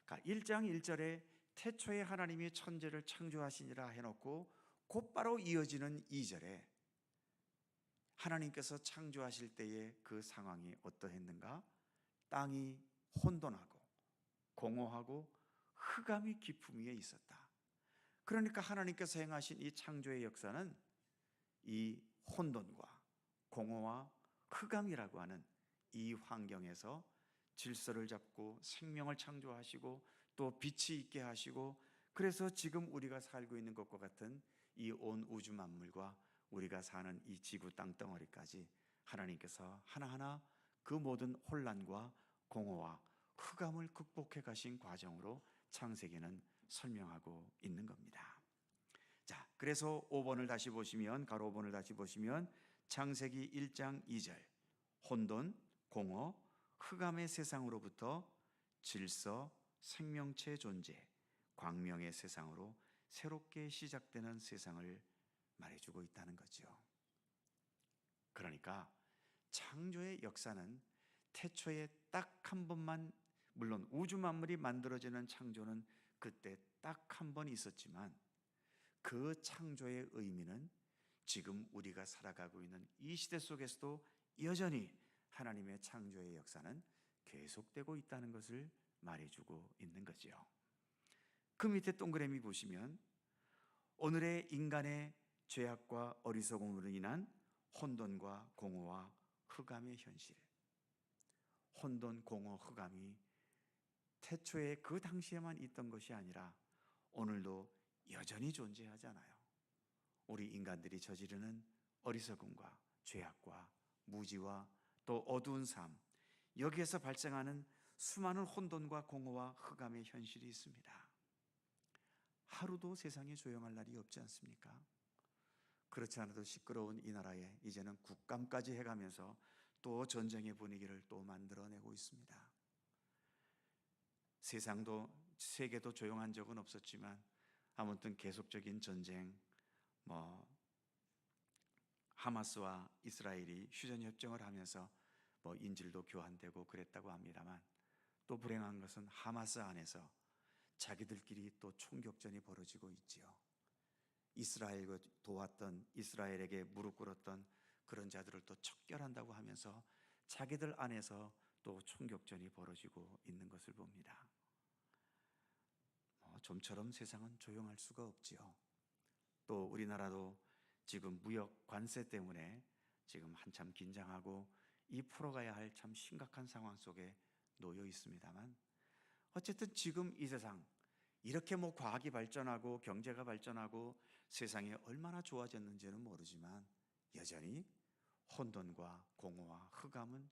그러니까 1장 1절에 태초에 하나님이 천지를 창조하시니라 해놓고 곧바로 이어지는 2절에 하나님께서 창조하실 때의 그 상황이 어떠했는가? 땅이 혼돈하고 공허하고 흑암이 깊음 위에 있었다. 그러니까 하나님께서 행하신 이 창조의 역사는 이 혼돈과 공허와 흑암이라고 하는 이 환경에서 질서를 잡고 생명을 창조하시고 또 빛이 있게 하시고, 그래서 지금 우리가 살고 있는 것과 같은 이 온 우주 만물과 우리가 사는 이 지구 땅덩어리까지 하나님께서 하나하나 그 모든 혼란과 공허와 흑암을 극복해 가신 과정으로 창세기는 설명하고 있는 겁니다. 자, 그래서 5번을 다시 보시면, 가로 5번을 다시 보시면 창세기 1장 2절 혼돈, 공허, 흑암의 세상으로부터 질서, 생명체 존재, 광명의 세상으로 새롭게 시작되는 세상을 말해주고 있다는 거죠. 그러니까 창조의 역사는 태초에 딱 한 번만, 물론 우주 만물이 만들어지는 창조는 그때 딱 한 번 있었지만 그 창조의 의미는 지금 우리가 살아가고 있는 이 시대 속에서도 여전히 하나님의 창조의 역사는 계속되고 있다는 것을 말해주고 있는 거지요. 그 밑에 동그라미 보시면 오늘의 인간의 죄악과 어리석음으로 인한 혼돈과 공허와 흑암의 현실, 혼돈, 공허, 흑암이 태초에 그 당시에만 있던 것이 아니라 오늘도 여전히 존재하잖아요. 우리 인간들이 저지르는 어리석음과 죄악과 무지와 또 어두운 삶, 여기에서 발생하는 수많은 혼돈과 공허와 흑암의 현실이 있습니다. 하루도 세상에 조용할 날이 없지 않습니까? 그렇지 않아도 시끄러운 이 나라에 이제는 국감까지 해가면서 또 전쟁의 분위기를 또 만들어내고 있습니다. 세상도, 세계도 조용한 적은 없었지만 아무튼 계속적인 전쟁, 하마스와 이스라엘이 휴전협정을 하면서 인질도 교환되고 그랬다고 합니다만, 또 불행한 것은 하마스 안에서 자기들끼리 또 총격전이 벌어지고 있지요. 이스라엘을 도왔던, 이스라엘에게 무릎 꿇었던 그런 자들을 또 척결한다고 하면서 자기들 안에서 또 총격전이 벌어지고 있는 것을 봅니다. 좀처럼 세상은 조용할 수가 없지요. 또 우리나라도 지금 무역 관세 때문에 지금 한참 긴장하고 이 풀어가야 할 참 심각한 상황 속에 놓여 있습니다만, 어쨌든 지금 이 세상 이렇게 과학이 발전하고 경제가 발전하고 세상이 얼마나 좋아졌는지는 모르지만 여전히 혼돈과 공허와 흑암은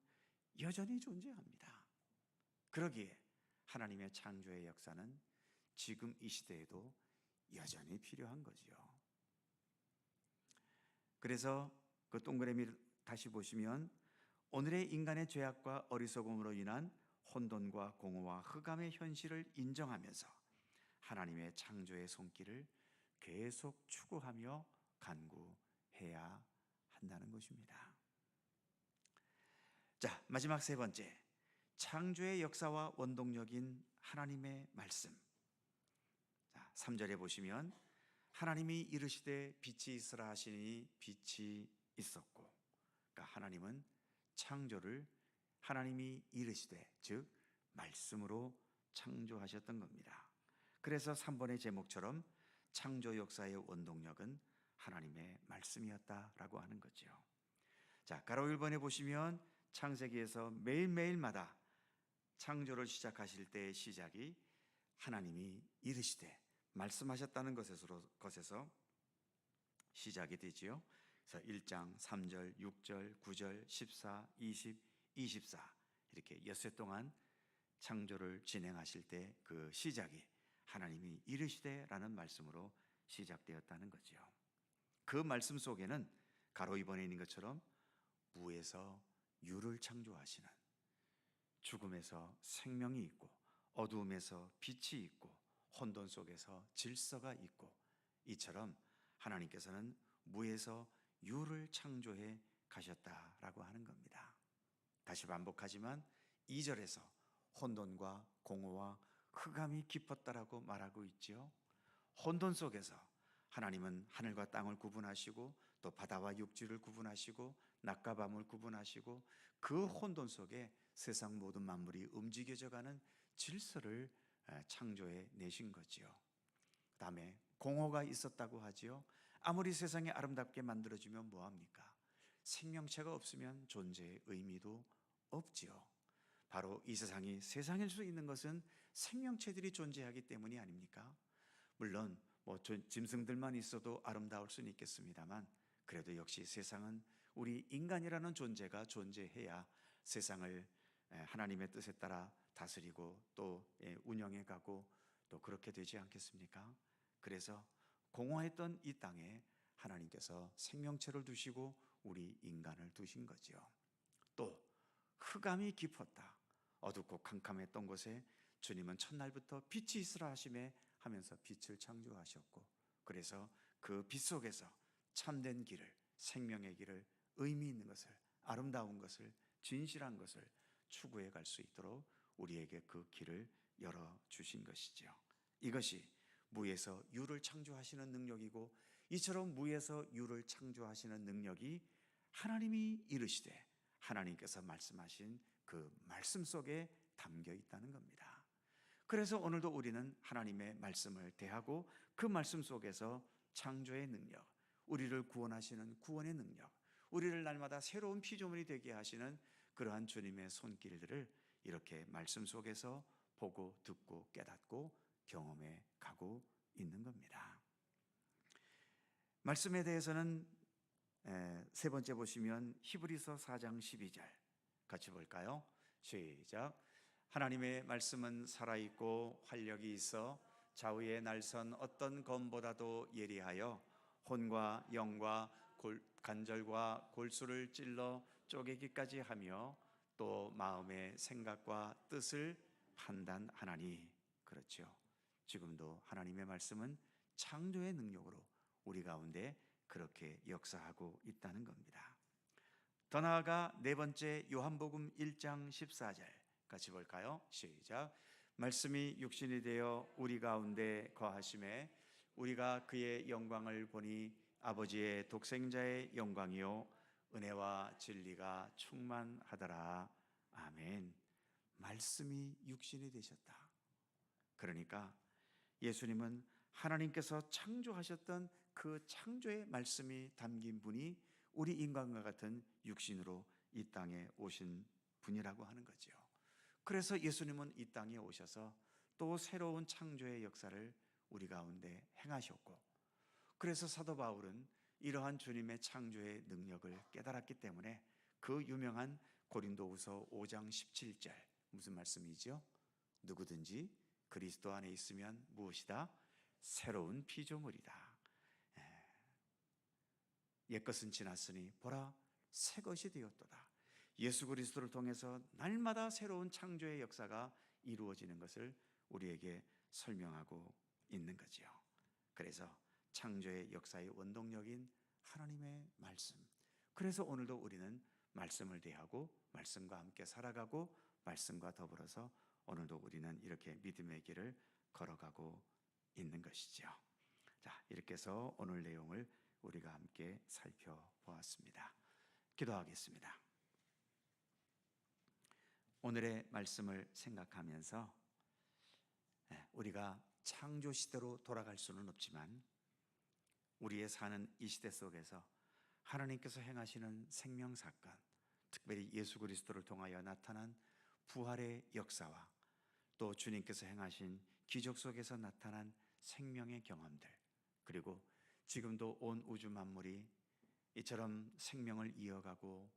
여전히 존재합니다. 그러기에 하나님의 창조의 역사는 지금 이 시대에도 여전히 필요한 거지요. 그래서 그 동그라미를 다시 보시면 오늘의 인간의 죄악과 어리석음으로 인한 혼돈과 공허와 흑암의 현실을 인정하면서 하나님의 창조의 손길을 계속 추구하며 간구해야 한다는 것입니다. 자, 마지막 세 번째, 창조의 역사와 원동력인 하나님의 말씀. 자, 3절에 보시면 하나님이 이르시되 빛이 있으라 하시니 빛이 있었고, 그러니까 하나님은 창조를 하나님이 이르시되, 즉 말씀으로 창조하셨던 겁니다. 그래서 3번의 제목처럼 창조 역사의 원동력은 하나님의 말씀이었다라고 하는 거죠. 자, 가로 1번에 보시면 창세기에서 매일매일마다 창조를 시작하실 때의 시작이 하나님이 이르시되 말씀하셨다는 것에서 시작이 되지요. 그래서 1장 3절, 6절, 9절, 14, 20, 24 이렇게 엿새 동안 창조를 진행하실 때 그 시작이 하나님이 이르시되라는 말씀으로 시작되었다는 거죠. 그 말씀 속에는 가로 2번에 있는 것처럼 무에서 유를 창조하시는, 죽음에서 생명이 있고 어두움에서 빛이 있고 혼돈 속에서 질서가 있고, 이처럼 하나님께서는 무에서 유를 창조해 가셨다라고 하는 겁니다. 다시 반복하지만 2절에서 혼돈과 공허와 흑암이 깊었다라고 말하고 있지요. 혼돈 속에서 하나님은 하늘과 땅을 구분하시고 또 바다와 육지를 구분하시고 낮과 밤을 구분하시고 그 혼돈 속에 세상 모든 만물이 움직여져가는 질서를 창조해 내신 거지요. 그 다음에 공허가 있었다고 하지요. 아무리 세상이 아름답게 만들어지면 뭐합니까? 생명체가 없으면 존재의 의미도 없지요. 바로 이 세상이 세상일 수 있는 것은 생명체들이 존재하기 때문이 아닙니까? 물론 짐승들만 있어도 아름다울 수는 있겠습니다만, 그래도 역시 세상은 우리 인간이라는 존재가 존재해야 세상을 하나님의 뜻에 따라 다스리고 또 운영해 가고 또 그렇게 되지 않겠습니까? 그래서 공허했던 이 땅에 하나님께서 생명체를 두시고 우리 인간을 두신 거지요. 또 흑암이 깊었다, 어둡고 캄캄했던 곳에 주님은 첫날부터 빛이 있으라 하면서 빛을 창조하셨고, 그래서 그 빛 속에서 참된 길을, 생명의 길을, 의미 있는 것을, 아름다운 것을, 진실한 것을 추구해 갈 수 있도록 우리에게 그 길을 열어주신 것이죠. 이것이 무에서 유를 창조하시는 능력이고, 이처럼 무에서 유를 창조하시는 능력이 하나님이 이르시되 하나님께서 말씀하신 그 말씀 속에 담겨 있다는 겁니다. 그래서 오늘도 우리는 하나님의 말씀을 대하고 그 말씀 속에서 창조의 능력, 우리를 구원하시는 구원의 능력, 우리를 날마다 새로운 피조물이 되게 하시는 그러한 주님의 손길들을 이렇게 말씀 속에서 보고 듣고 깨닫고 경험해 가고 있는 겁니다. 말씀에 대해서는 세 번째 보시면 히브리서 4장 12절 같이 볼까요? 시작. 하나님의 말씀은 살아있고 활력이 있어 좌우의 날선 어떤 검보다도 예리하여 혼과 영과 관절과 골수를 찔러 쪼개기까지 하며 또 마음의 생각과 뜻을 판단하나니. 그렇죠. 지금도 하나님의 말씀은 창조의 능력으로 우리 가운데 그렇게 역사하고 있다는 겁니다. 더 나아가 네 번째 요한복음 1장 14절 같이 볼까요? 시작. 말씀이 육신이 되어 우리 가운데 거하심에 우리가 그의 영광을 보니 아버지의 독생자의 영광이요 은혜와 진리가 충만하더라. 아멘. 말씀이 육신이 되셨다. 그러니까 예수님은 하나님께서 창조하셨던 그 창조의 말씀이 담긴 분이 우리 인간과 같은 육신으로 이 땅에 오신 분이라고 하는 거죠. 그래서 예수님은 이 땅에 오셔서 또 새로운 창조의 역사를 우리 가운데 행하셨고, 그래서 사도 바울은 이러한 주님의 창조의 능력을 깨달았기 때문에 그 유명한 고린도후서 5장 17절 무슨 말씀이죠? 누구든지 그리스도 안에 있으면 무엇이다? 새로운 피조물이다. 옛것은 지났으니 보라 새 것이 되었도다. 예수 그리스도를 통해서 날마다 새로운 창조의 역사가 이루어지는 것을 우리에게 설명하고 있는 거지요. 그래서 창조의 역사의 원동력인 하나님의 말씀. 그래서 오늘도 우리는 말씀을 대하고 말씀과 함께 살아가고 말씀과 더불어서 오늘도 우리는 이렇게 믿음의 길을 걸어가고 있는 것이죠. 자, 이렇게 해서 오늘 내용을 우리가 함께 살펴보았습니다. 기도하겠습니다. 오늘의 말씀을 생각하면서 우리가 창조 시대로 돌아갈 수는 없지만 우리의 사는 이 시대 속에서 하나님께서 행하시는 생명 사건, 특별히 예수 그리스도를 통하여 나타난 부활의 역사와 또 주님께서 행하신 기적 속에서 나타난 생명의 경험들, 그리고 지금도 온 우주 만물이 이처럼 생명을 이어가고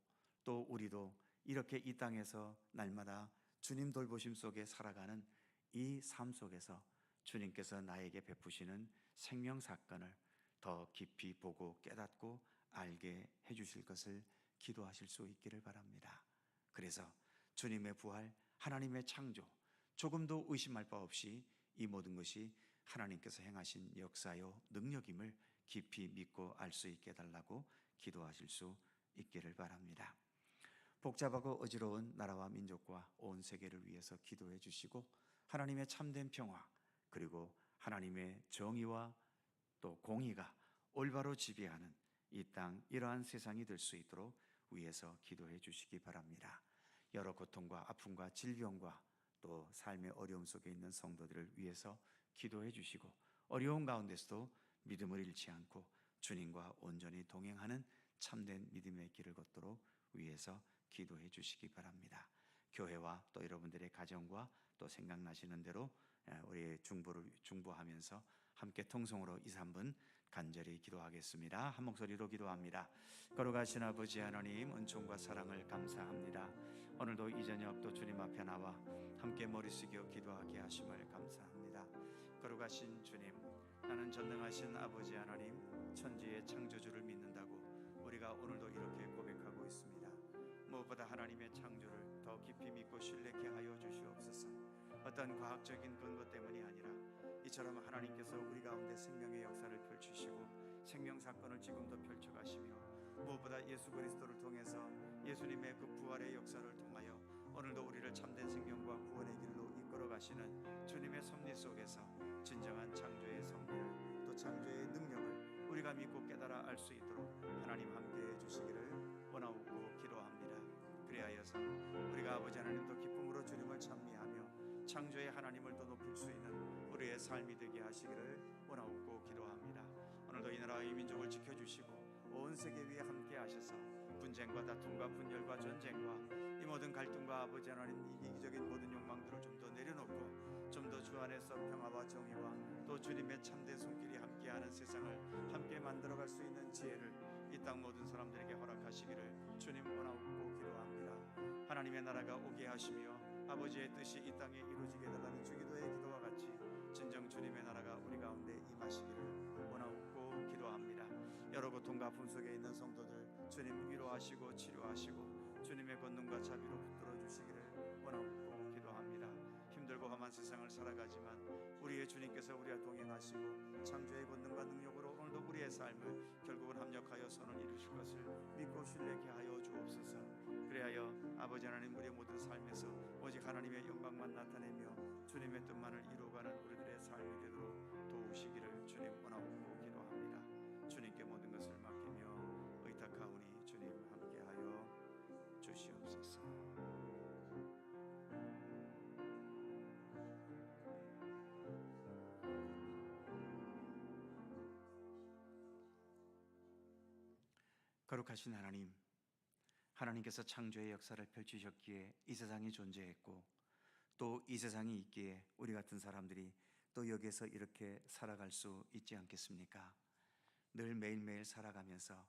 또 우리도 이렇게 이 땅에서 날마다 주님 돌보심 속에 살아가는 이 삶 속에서 주님께서 나에게 베푸시는 생명 사건을 더 깊이 보고 깨닫고 알게 해주실 것을 기도하실 수 있기를 바랍니다. 그래서 주님의 부활, 하나님의 창조, 조금도 의심할 바 없이 이 모든 것이 하나님께서 행하신 역사요 능력임을 깊이 믿고 알 수 있게 해달라고 기도하실 수 있기를 바랍니다. 복잡하고 어지러운 나라와 민족과 온 세계를 위해서 기도해 주시고 하나님의 참된 평화, 그리고 하나님의 정의와 또 공의가 올바로 지배하는 이 땅, 이러한 세상이 될 수 있도록 위해서 기도해 주시기 바랍니다. 여러 고통과 아픔과 질병과 또 삶의 어려움 속에 있는 성도들을 위해서 기도해 주시고 어려운 가운데서도 믿음을 잃지 않고 주님과 온전히 동행하는 참된 믿음의 길을 걷도록 위해서 기도해 주시기 바랍니다. 교회와 또 여러분들의 가정과 또 생각나시는 대로 우리의 중보하면서 함께 통성으로 2, 3분 간절히 기도하겠습니다. 한 목소리로 기도합니다. 거룩하신 아버지 하나님, 은총과 사랑을 감사합니다. 오늘도 이 저녁 또 주님 앞에 나와 함께 머리 숙여 기도하게 하심을 감사합니다. 거룩하신 주님, 나는 전능하신 아버지 하나님, 천지의 창조주를 믿는다고 우리가 오늘도 이렇게 고백하고 있습니다. 무엇보다 하나님의 창조를 더 깊이 믿고 신뢰케 하여 주시옵소서. 어떤 과학적인 근거 때문이 아니라 이처럼 하나님께서 우리 가운데 생명의 역사를 펼치시고 생명 사건을 지금도 펼쳐가시며 무엇보다 예수 그리스도를 통해서 예수님의 그 부활의 역사를 통하여 오늘도 우리를 참된 생명과 구원의 길로 이끌어 가시는 주님의 섭리 속에서 진정한 창조의 성질을 또 창조의 능력을 우리가 믿고 깨달아 알 수 있도록 하나님 함께해 주시기를 원하옵고 기도합니다. 그리하여서 우리가 아버지 하나님도 기쁨으로 주님을 찬미하며 창조의 하나님을 더 높일 수 있는 우리의 삶이 되게 하시기를 원하옵고 기도합니다. 오늘도 이 나라와 이 민족을 지켜주시고 온 세계 위에 함께 하셔서 분쟁과 다툼과 분열과 전쟁과 이 모든 갈등과 아버지 하나님 이기적인 모든 욕망들을 좀 더 내려놓고 좀 더 주 안에서 평화와 정의와 또 주님의 참된 손길이 함께하는 세상을 함께 만들어갈 수 있는 지혜를 이 땅 모든 사람들에게 허락하시기를 주님 원하옵고 기도합니다. 하나님의 나라가 오게 하시며 아버지의 뜻이 이 땅에 이루어지게 해달라는 주기도의 기도와 같이 진정 주님의 나라가 우리 가운데 임하시기를 원하옵고 기도합니다. 여러 고통과 아픔 속에 있는 성도들 주님 위로하시고 치료하시고 주님의 권능과 자비로 붙들어 주시기를 원하옵고 기도합니다. 힘들고 험한 세상을 살아가지만 우리의 주님께서 우리와 동행하시고 창조의 권능과 능력으로 오늘도 우리의 삶을 결국은 합력하여 선을 이루실 것을 믿고 신뢰케 하여 주옵소서. 그리하여 아버지 하나님 우리의 모든 삶에서 오직 하나님의 영광만 나타내며 주님의 뜻만을 이루어가는 우리들의 삶이 되도록 도우시기를 주님 원하옵습니다. 거룩하신 하나님, 하나님께서 창조의 역사를 펼치셨기에 이 세상이 존재했고 또 이 세상이 있기에 우리 같은 사람들이 또 여기에서 이렇게 살아갈 수 있지 않겠습니까? 늘 매일매일 살아가면서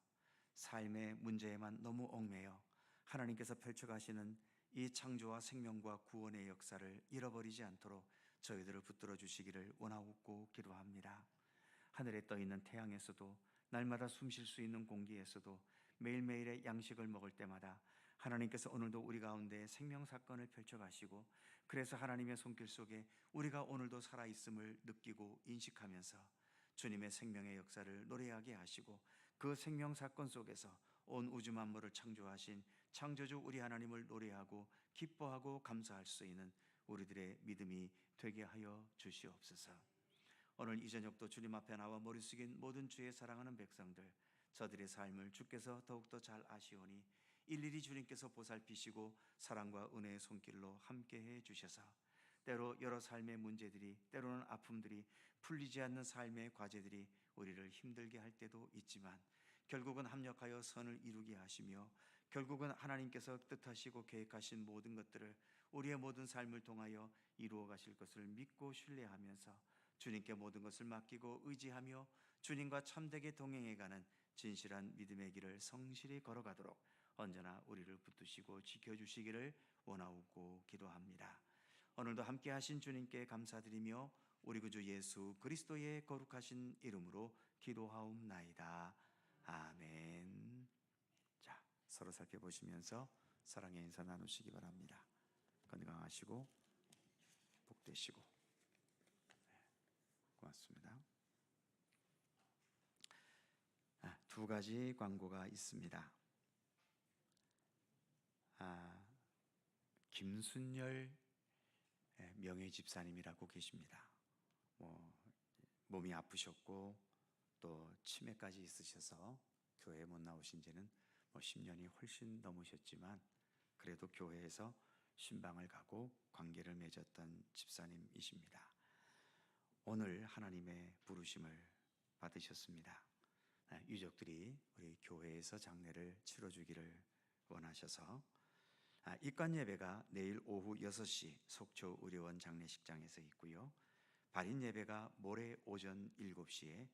삶의 문제에만 너무 얽매여 하나님께서 펼쳐가시는 이 창조와 생명과 구원의 역사를 잃어버리지 않도록 저희들을 붙들어 주시기를 원하고 기도합니다. 하늘에 떠 있는 태양에서도, 날마다 숨 쉴 수 있는 공기에서도, 매일매일의 양식을 먹을 때마다 하나님께서 오늘도 우리 가운데 생명 사건을 펼쳐가시고, 그래서 하나님의 손길 속에 우리가 오늘도 살아있음을 느끼고 인식하면서 주님의 생명의 역사를 노래하게 하시고, 그 생명 사건 속에서 온 우주 만물을 창조하신 창조주 우리 하나님을 노래하고 기뻐하고 감사할 수 있는 우리들의 믿음이 되게 하여 주시옵소서. 오늘 이 저녁도 주님 앞에 나와 머리 숙인 모든 주의 사랑하는 백성들, 저들의 삶을 주께서 더욱더 잘 아시오니 일일이 주님께서 보살피시고 사랑과 은혜의 손길로 함께해 주셔서 때로 여러 삶의 문제들이, 때로는 아픔들이, 풀리지 않는 삶의 과제들이 우리를 힘들게 할 때도 있지만 결국은 합력하여 선을 이루게 하시며 결국은 하나님께서 뜻하시고 계획하신 모든 것들을 우리의 모든 삶을 통하여 이루어 가실 것을 믿고 신뢰하면서 주님께 모든 것을 맡기고 의지하며 주님과 참되게 동행해가는 진실한 믿음의 길을 성실히 걸어가도록 언제나 우리를 붙드시고 지켜주시기를 원하고 기도합니다. 오늘도 함께 하신 주님께 감사드리며 우리 구주 예수 그리스도의 거룩하신 이름으로 기도하옵나이다. 아멘. 자, 서로 살펴보시면서 사랑의 인사 나누시기 바랍니다. 건강하시고 복되시고. 고맙습니다. 두 가지 광고가 있습니다. 김순열 명예집사님이라고 계십니다. 몸이 아프셨고 또 치매까지 있으셔서 교회에 못 나오신 지는 10년이 훨씬 넘으셨지만 그래도 교회에서 신방을 가고 관계를 맺었던 집사님이십니다. 오늘 하나님의 부르심을 받으셨습니다. 유족들이 우리 교회에서 장례를 치러주기를 원하셔서 입관 예배가 내일 오후 6시 속초 의료원 장례식장에서 있고요. 발인 예배가 모레 오전 7시에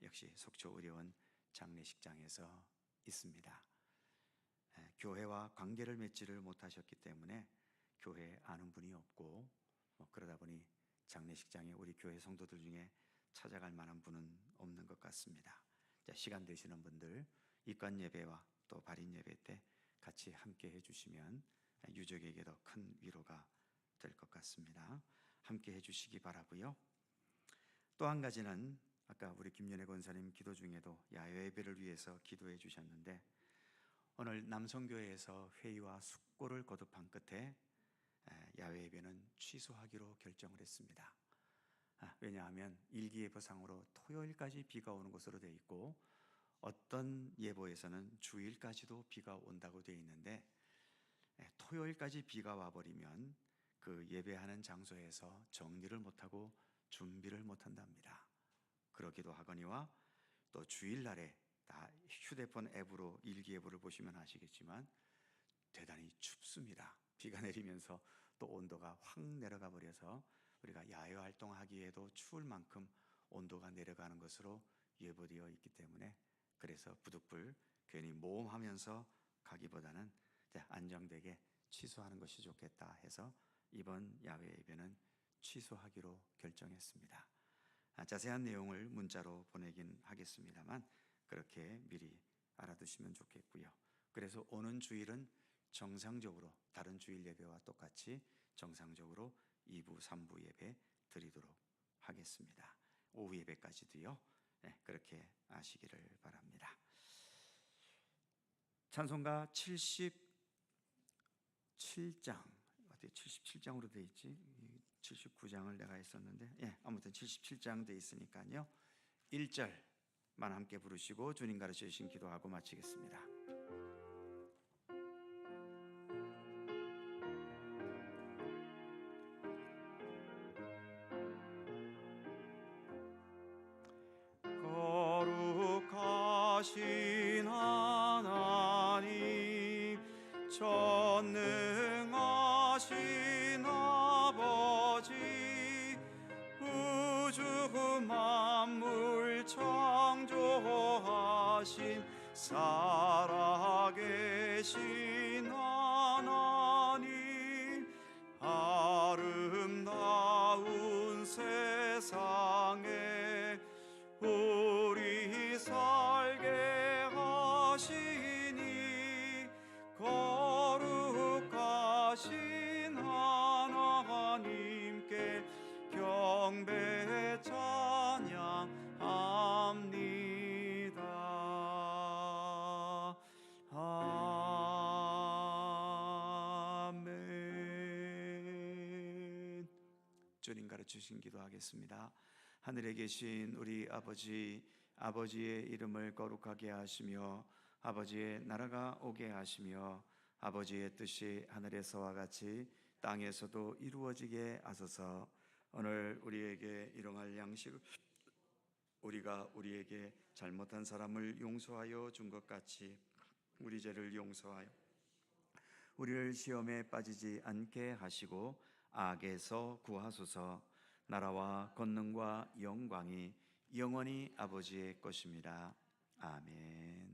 역시 속초 의료원 장례식장에서 있습니다. 교회와 관계를 맺지를 못하셨기 때문에 교회에 아는 분이 없고 그러다 보니 장례식장에 우리 교회 성도들 중에 찾아갈 만한 분은 없는 것 같습니다. 시간 되시는 분들 입관 예배와 또 발인 예배 때 같이 함께 해주시면 유족에게 더 큰 위로가 될 것 같습니다. 함께 해주시기 바라고요. 또 한 가지는 아까 우리 김연애 권사님 기도 중에도 야외 예배를 위해서 기도해 주셨는데 오늘 남성교회에서 회의와 숙고를 거듭한 끝에 야외 예배는 취소하기로 결정을 했습니다. 왜냐하면 일기예보상으로 토요일까지 비가 오는 것으로 되어 있고 어떤 예보에서는 주일까지도 비가 온다고 되어 있는데 토요일까지 비가 와버리면 그 예배하는 장소에서 정리를 못하고 준비를 못한답니다. 그러기도 하거니와 또 주일날에 다 휴대폰 앱으로 일기예보를 보시면 아시겠지만 대단히 춥습니다. 비가 내리면서 또 온도가 확 내려가 버려서 우리가 야외 활동하기에도 추울 만큼 온도가 내려가는 것으로 예보되어 있기 때문에 그래서 부득불 괜히 모험하면서 가기보다는 안정되게 취소하는 것이 좋겠다 해서 이번 야외 예배는 취소하기로 결정했습니다. 자세한 내용을 문자로 보내긴 하겠습니다만 그렇게 미리 알아두시면 좋겠고요. 그래서 오는 주일은 정상적으로 다른 주일 예배와 똑같이 정상적으로 2부, 3부 예배 드리도록 하겠습니다. 오후 예배까지도요. 그렇게 아시기를 바랍니다. 찬송가 77장, 어떻게 77장으로 되어 있지? 79장을 내가 했었는데 아무튼 77장 되어 있으니까요. 1절만 함께 부르시고 주님 가르쳐 주신 기도하고 마치겠습니다. 거룩하신 하나님 하신 살아계신 하나님, 아름다운 세상에 우리 살게 하시니 거룩하신 하나님께 경배 찬양합니다. 아멘. 주님 가르치신 기도하겠습니다. 하늘에 계신 우리 아버지, 아버지의 이름을 거룩하게 하시며 아버지의 나라가 오게 하시며 아버지의 뜻이 하늘에서와 같이 땅에서도 이루어지게 하소서. 오늘 우리에게 일용할 양식을 우리가 우리에게 잘못한 사람을 용서하여 준 것 같이 우리 죄를 용서하여 우리를 시험에 빠지지 않게 하시고 악에서 구하소서. 나라와 권능과 영광이 영원히 아버지의 것입니다. 아멘.